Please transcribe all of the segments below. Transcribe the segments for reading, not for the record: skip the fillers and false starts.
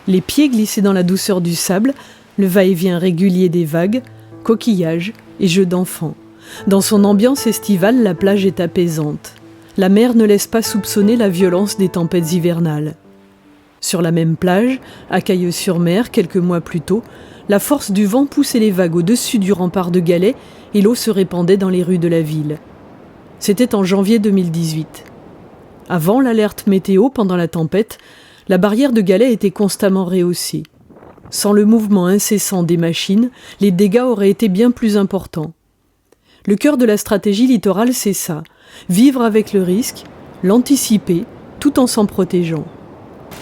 Les pieds glissés dans la douceur du sable, le va-et-vient régulier des vagues, coquillages et jeux d'enfants. Dans son ambiance estivale, la plage est apaisante. La mer ne laisse pas soupçonner la violence des tempêtes hivernales. Sur la même plage, à Cailleux-sur-Mer, quelques mois plus tôt, la force du vent poussait les vagues au-dessus du rempart de galets et l'eau se répandait dans les rues de la ville. C'était en janvier 2018. Avant l'alerte météo pendant la tempête, la barrière de galets était constamment rehaussée. Sans le mouvement incessant des machines, les dégâts auraient été bien plus importants. Le cœur de la stratégie littorale, c'est ça, vivre avec le risque, l'anticiper, tout en s'en protégeant.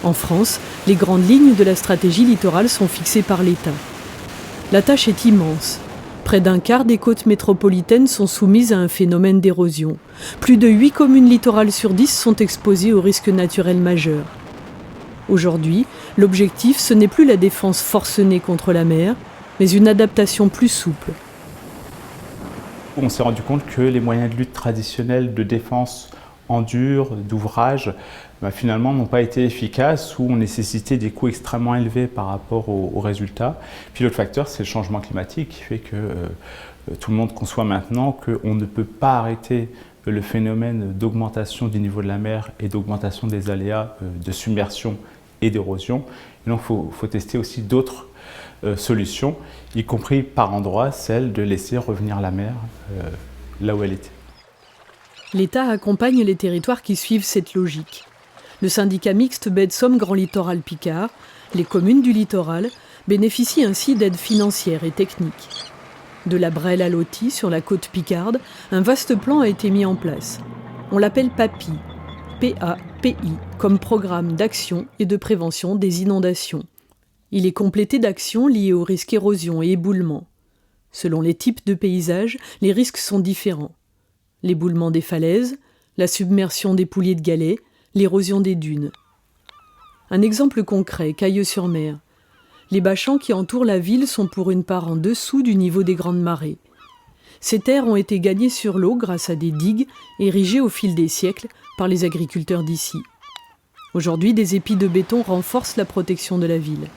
En France, les grandes lignes de la stratégie littorale sont fixées par l'État. La tâche est immense. Près d'un quart des côtes métropolitaines sont soumises à un phénomène d'érosion. Plus de 8 communes littorales sur 10 sont exposées aux risques naturels majeurs. Aujourd'hui, l'objectif, ce n'est plus la défense forcenée contre la mer, mais une adaptation plus souple. On s'est rendu compte que les moyens de lutte traditionnels de défense en dur, d'ouvrage, finalement n'ont pas été efficaces ou ont nécessité des coûts extrêmement élevés par rapport aux résultats. Puis l'autre facteur, c'est le changement climatique qui fait que tout le monde conçoit maintenant qu'on ne peut pas arrêter le phénomène d'augmentation du niveau de la mer et d'augmentation des aléas de submersion et d'érosion. Et donc il faut tester aussi d'autres solutions, y compris par endroits celle de laisser revenir la mer là où elle était. L'État accompagne les territoires qui suivent cette logique. Le syndicat mixte Baie de Somme Grand Littoral Picard, les communes du littoral, bénéficient ainsi d'aides financières et techniques. De la Brelle à l'Authie, sur la côte picarde, un vaste plan a été mis en place. On l'appelle PAPI, P-A-P-I, comme programme d'action et de prévention des inondations. Il est complété d'actions liées aux risques érosion et éboulement. Selon les types de paysages, les risques sont différents. L'éboulement des falaises, la submersion des poulies de galets, l'érosion des dunes. Un exemple concret, Cailleux-sur-Mer. Les bâchans qui entourent la ville sont pour une part en dessous du niveau des grandes marées. Ces terres ont été gagnées sur l'eau grâce à des digues érigées au fil des siècles par les agriculteurs d'ici. Aujourd'hui, des épis de béton renforcent la protection de la ville.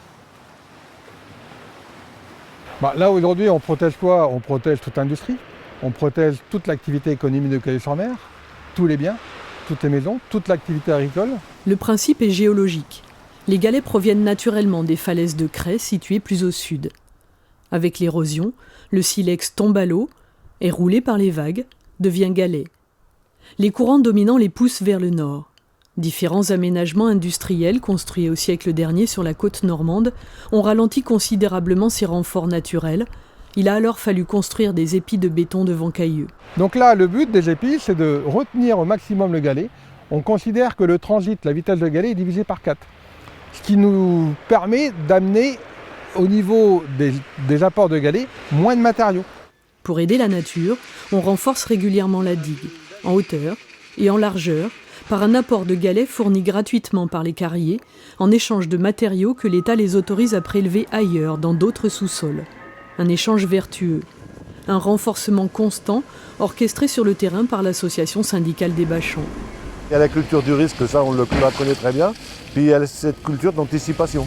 Là, aujourd'hui, on protège quoi? On protège toute l'industrie, on protège toute l'activité économique de Cailleux-sur-Mer, tous les biens, toutes les maisons, toute l'activité agricole. Le principe est géologique. Les galets proviennent naturellement des falaises de craie situées plus au sud. Avec l'érosion, le silex tombe à l'eau, est roulé par les vagues, devient galet. Les courants dominants les poussent vers le nord. Différents aménagements industriels construits au siècle dernier sur la côte normande ont ralenti considérablement ces renforts naturels. Il a alors fallu construire des épis de béton devant Cailleux. Donc là, le but des épis, c'est de retenir au maximum le galet. On considère que le transit, la vitesse de galet, est divisée par 4. Ce qui nous permet d'amener au niveau des apports de galets moins de matériaux. Pour aider la nature, on renforce régulièrement la digue, en hauteur et en largeur, par un apport de galets fourni gratuitement par les carriers, en échange de matériaux que l'État les autorise à prélever ailleurs, dans d'autres sous-sols. Un échange vertueux. Un renforcement constant, orchestré sur le terrain par l'association syndicale des bâchans. Il y a la culture du risque, ça on la connaît très bien, puis il y a cette culture d'anticipation.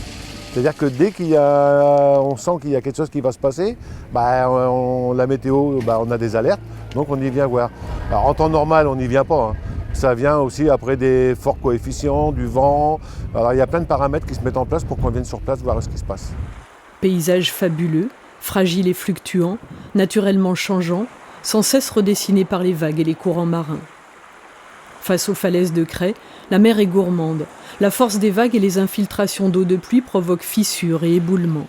C'est-à-dire que dès on sent qu'il y a quelque chose qui va se passer, la météo, on a des alertes, donc on y vient voir. Alors en temps normal, on n'y vient pas. Ça vient aussi après des forts coefficients, du vent. Alors il y a plein de paramètres qui se mettent en place pour qu'on vienne sur place voir ce qui se passe. Paysage fabuleux, fragile et fluctuant, naturellement changeant, sans cesse redessiné par les vagues et les courants marins. Face aux falaises de craie, la mer est gourmande. La force des vagues et les infiltrations d'eau de pluie provoquent fissures et éboulements.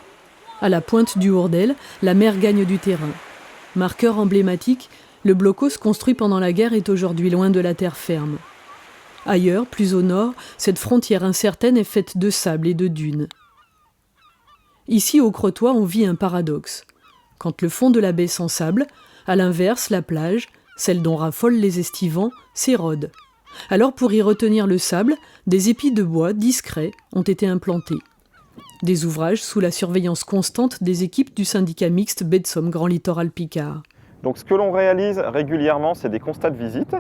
À la pointe du Hourdel, la mer gagne du terrain. Marqueur emblématique, le blocos construit pendant la guerre est aujourd'hui loin de la terre ferme. Ailleurs, plus au nord, cette frontière incertaine est faite de sable et de dunes. Ici, au Crotoy, on vit un paradoxe. Quand le fond de la baie s'ensable, à l'inverse, la plage, celle dont raffolent les estivants, s'érode. Alors, pour y retenir le sable, des épis de bois discrets ont été implantés. Des ouvrages sous la surveillance constante des équipes du syndicat mixte Baie de Somme Grand Littoral Picard. Donc ce que l'on réalise régulièrement, c'est des constats de visite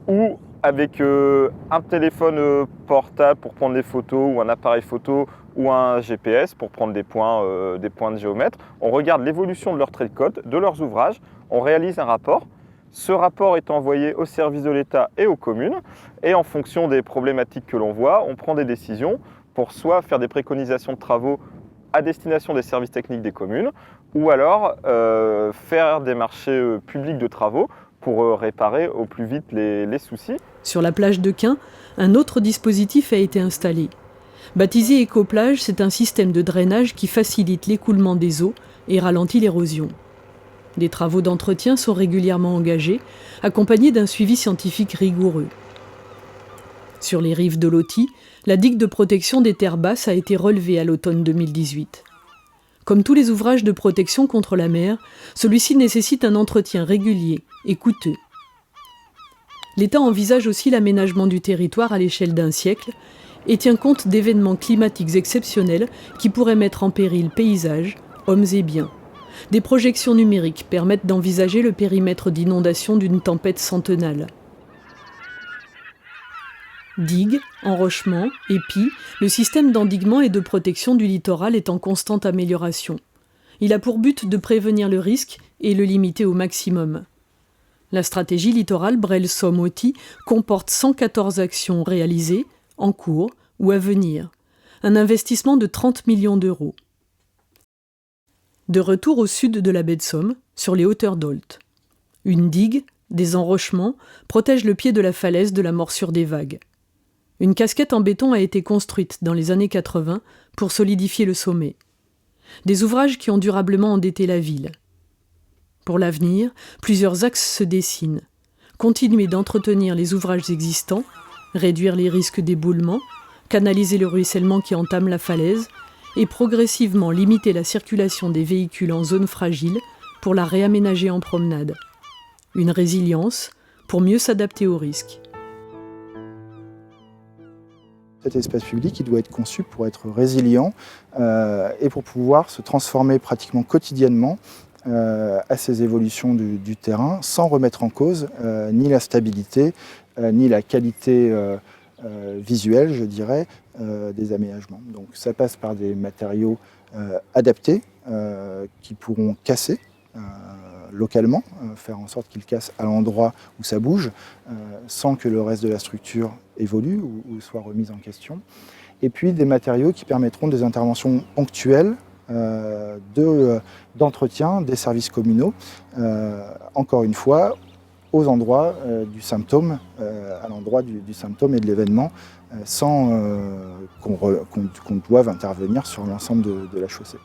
où avec un téléphone portable pour prendre des photos ou un appareil photo ou un GPS pour prendre des points de géomètre. On regarde l'évolution de leurs traits de côte, de leurs ouvrages, on réalise un rapport. Ce rapport est envoyé au service de l'État et aux communes et en fonction des problématiques que l'on voit, on prend des décisions pour soit faire des préconisations de travaux à destination des services techniques des communes ou alors faire des marchés publics de travaux pour réparer au plus vite les soucis. Sur la plage de Quin, un autre dispositif a été installé. Baptisé Écoplage, c'est un système de drainage qui facilite l'écoulement des eaux et ralentit l'érosion. Des travaux d'entretien sont régulièrement engagés, accompagnés d'un suivi scientifique rigoureux. Sur les rives de l'Authie, la digue de protection des terres basses a été relevée à l'automne 2018. Comme tous les ouvrages de protection contre la mer, celui-ci nécessite un entretien régulier et coûteux. L'État envisage aussi l'aménagement du territoire à l'échelle d'un siècle et tient compte d'événements climatiques exceptionnels qui pourraient mettre en péril paysages, hommes et biens. Des projections numériques permettent d'envisager le périmètre d'inondation d'une tempête centennale. Digues, enrochements, épis, le système d'endiguement et de protection du littoral est en constante amélioration. Il a pour but de prévenir le risque et le limiter au maximum. La stratégie littorale Brel-Somme-Authie comporte 114 actions réalisées, en cours ou à venir. Un investissement de 30 millions d'euros. De retour au sud de la baie de Somme, sur les hauteurs d'Olt. Une digue, des enrochements, protègent le pied de la falaise de la morsure des vagues. Une casquette en béton a été construite dans les années 80 pour solidifier le sommet. Des ouvrages qui ont durablement endetté la ville. Pour l'avenir, plusieurs axes se dessinent. Continuer d'entretenir les ouvrages existants, réduire les risques d'éboulement, canaliser le ruissellement qui entame la falaise, et progressivement limiter la circulation des véhicules en zone fragile pour la réaménager en promenade. Une résilience pour mieux s'adapter aux risques. Cet espace public, il doit être conçu pour être résilient et pour pouvoir se transformer pratiquement quotidiennement à ces évolutions du terrain sans remettre en cause ni la stabilité, ni la qualité visuelle, je dirais, des aménagements. Donc ça passe par des matériaux adaptés qui pourront casser localement, faire en sorte qu'ils cassent à l'endroit où ça bouge, sans que le reste de la structure évolue ou soit remise en question. Et puis des matériaux qui permettront des interventions ponctuelles d'entretien des services communaux, encore une fois, aux endroits du symptôme, à l'endroit du symptôme et de l'événement, sans qu'on doive intervenir sur l'ensemble de la chaussée.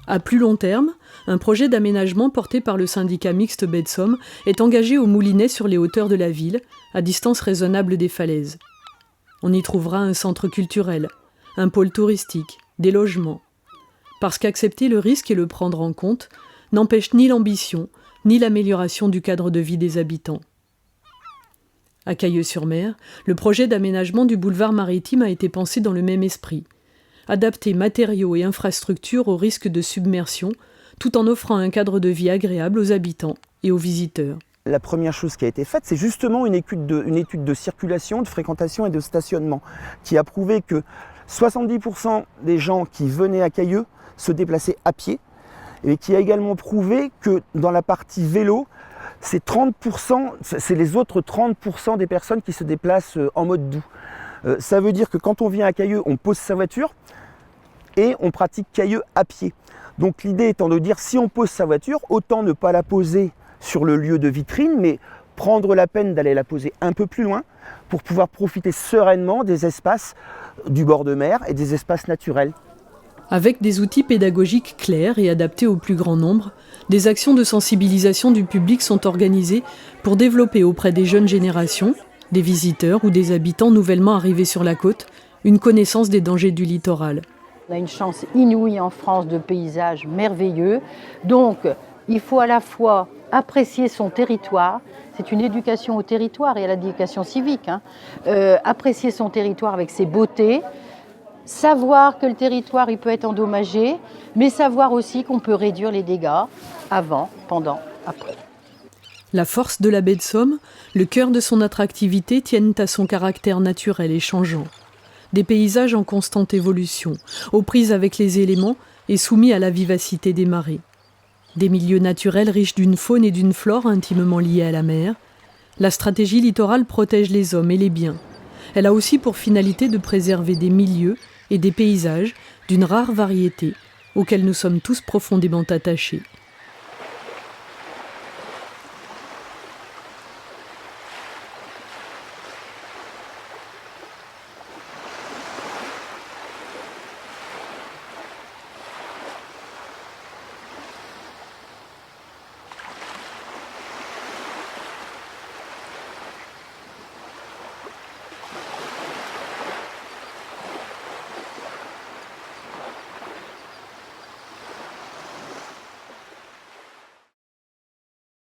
À plus long terme, un projet d'aménagement porté par le syndicat mixte Baie de Somme est engagé au Moulinet sur les hauteurs de la ville, à distance raisonnable des falaises. On y trouvera un centre culturel, un pôle touristique, des logements. Parce qu'accepter le risque et le prendre en compte n'empêche ni l'ambition, ni l'amélioration du cadre de vie des habitants. À Cailleux-sur-Mer, le projet d'aménagement du boulevard maritime a été pensé dans le même esprit. Adapter matériaux et infrastructures au risque de submersion, tout en offrant un cadre de vie agréable aux habitants et aux visiteurs. La première chose qui a été faite, c'est justement une étude de circulation, de fréquentation et de stationnement, qui a prouvé que 70% des gens qui venaient à Cailleux se déplaçaient à pied, et qui a également prouvé que dans la partie vélo, c'est les autres 30% des personnes qui se déplacent en mode doux. Ça veut dire que quand on vient à Cailleux, on pose sa voiture et on pratique Cailleux à pied. Donc l'idée étant de dire, si on pose sa voiture, autant ne pas la poser sur le lieu de vitrine, mais prendre la peine d'aller la poser un peu plus loin pour pouvoir profiter sereinement des espaces du bord de mer et des espaces naturels. Avec des outils pédagogiques clairs et adaptés au plus grand nombre, des actions de sensibilisation du public sont organisées pour développer auprès des jeunes générations, des visiteurs ou des habitants nouvellement arrivés sur la côte, une connaissance des dangers du littoral. On a une chance inouïe en France de paysages merveilleux, donc il faut à la fois apprécier son territoire, c'est une éducation au territoire et à l'éducation civique, apprécier son territoire avec ses beautés, savoir que le territoire il peut être endommagé, mais savoir aussi qu'on peut réduire les dégâts avant, pendant, après. La force de la baie de Somme, le cœur de son attractivité tiennent à son caractère naturel et changeant. des paysages en constante évolution, aux prises avec les éléments et soumis à la vivacité des marées. Des milieux naturels riches d'une faune et d'une flore intimement liés à la mer. La stratégie littorale protège les hommes et les biens. Elle a aussi pour finalité de préserver des milieux et des paysages d'une rare variété auxquels nous sommes tous profondément attachés.